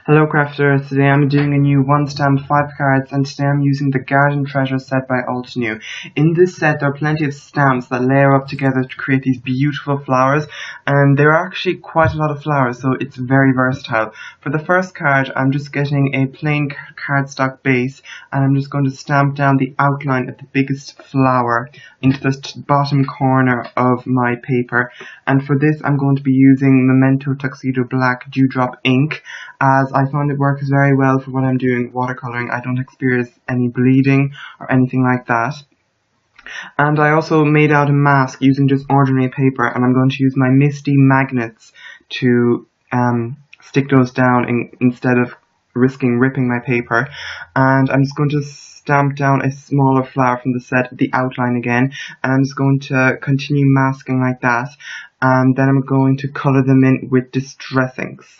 Hello crafters, today I'm doing a new 1 stamp 5 cards and today I'm using the Garden Treasure set by Altenew. In this set there are plenty of stamps that layer up together to create these beautiful flowers, and there are actually quite a lot of flowers, so it's very versatile. For the first card I'm just getting a plain cardstock base and I'm just going to stamp down the outline of the biggest flower into the bottom corner of my paper, and for this I'm going to be using Memento Tuxedo Black Dewdrop ink, as I found it works very well for when I'm doing watercolouring. I don't experience any bleeding or anything like that. And I also made out a mask using just ordinary paper, and I'm going to use my Misty magnets to stick those down instead of risking ripping my paper. And I'm just going to stamp down a smaller flower from the set, the outline again, and I'm just going to continue masking like that, and then I'm going to colour them in with distress inks.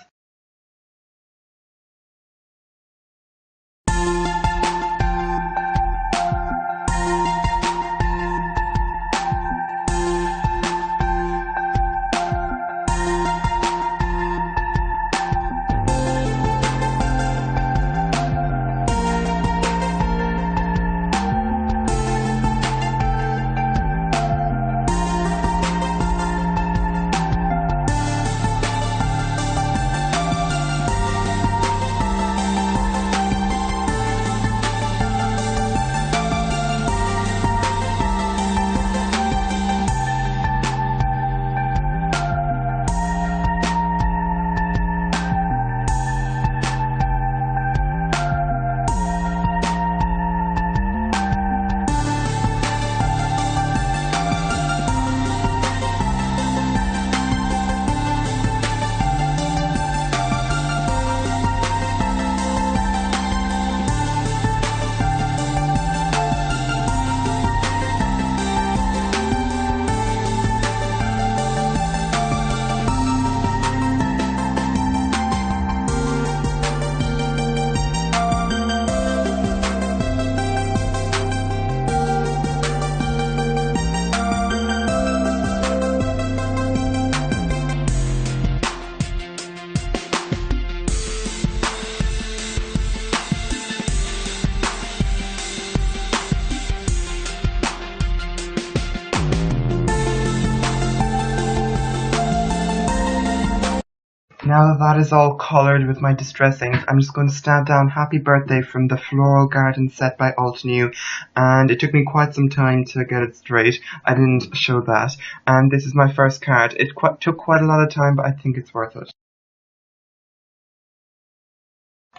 Now that is all coloured with my distress inks, I'm just going to stamp down Happy Birthday from the Floral Garden set by Altenew, and it took me quite some time to get it straight. I didn't show that. And this is my first card. It took quite a lot of time, but I think it's worth it.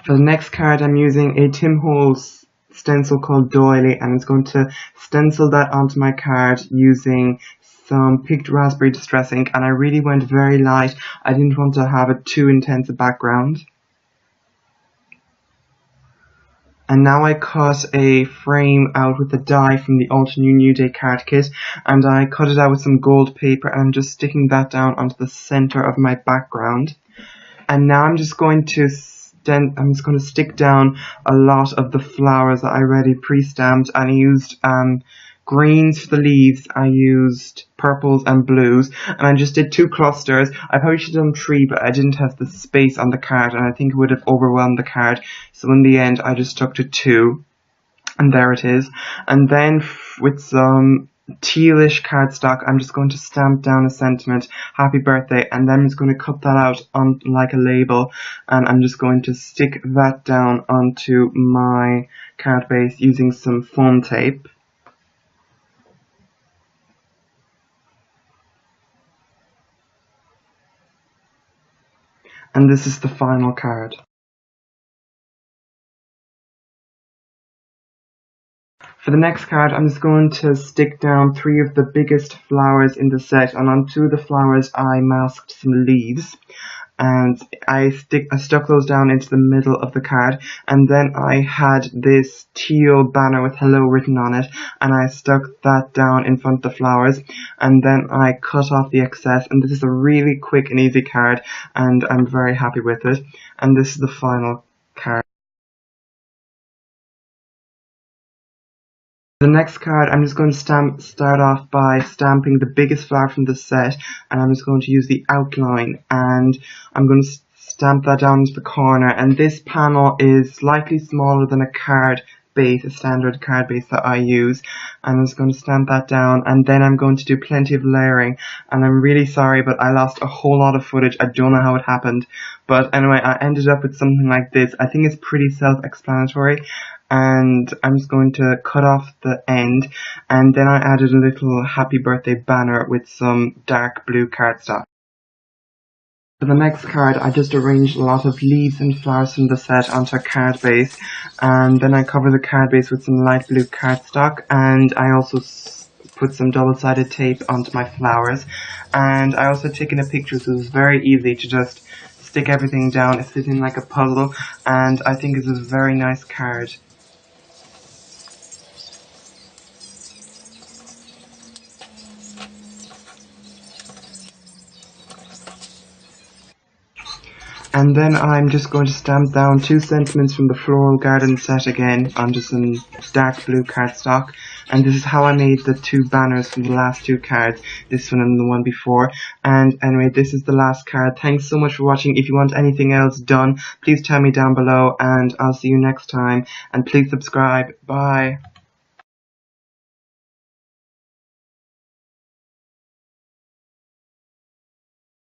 For the next card I'm using a Tim Holtz stencil called Doily, and it's going to stencil that onto my card using some picked raspberry distress ink, and I really went very light. I didn't want to have it too intense a background. And now I cut a frame out with the die from the Altenew New Day card kit, and I cut it out with some gold paper, and I'm just sticking that down onto the center of my background. And now I'm just going to stick down a lot of the flowers that I already pre-stamped, and I used greens for the leaves, I used purples and blues, and I just did 2 clusters. I probably should have done 3, but I didn't have the space on the card, and I think it would have overwhelmed the card, so in the end I just stuck to 2, and there it is. And then with some tealish cardstock I'm just going to stamp down a sentiment, Happy Birthday, and then I'm just going to cut that out on like a label, and I'm just going to stick that down onto my card base using some foam tape. And this is the final card. For the next card, I'm just going to stick down 3 of the biggest flowers in the set, and on 2 of the flowers I masked some leaves, and I stuck those down into the middle of the card, and then I had this teal banner with hello written on it, and I stuck that down in front of the flowers, and then I cut off the excess, and this is a really quick and easy card, and I'm very happy with it. And this is the final card. The next card, I'm just going to start off by stamping the biggest flower from the set, and I'm just going to use the outline, and I'm going to stamp that down into the corner, and this panel is slightly smaller than a card base, a standard card base that I use, and I'm just going to stamp that down, and then I'm going to do plenty of layering. And I'm really sorry, but I lost a whole lot of footage. I don't know how it happened, but anyway, I ended up with something like this. I think it's pretty self-explanatory, and I'm just going to cut off the end, and then I added a little happy birthday banner with some dark blue cardstock. For the next card, I just arranged a lot of leaves and flowers from the set onto a card base, and then I cover the card base with some light blue cardstock, and I also put some double-sided tape onto my flowers, and I also taken a picture, so it was very easy to just stick everything down. It fits in like a puzzle, and I think it's a very nice card. And then I'm just going to stamp down 2 sentiments from the Floral Garden set again onto some dark blue cardstock. And this is how I made the 2 banners from the last 2 cards, this one and the one before. And anyway, this is the last card. Thanks so much for watching. If you want anything else done, please tell me down below, and I'll see you next time. And please subscribe. Bye.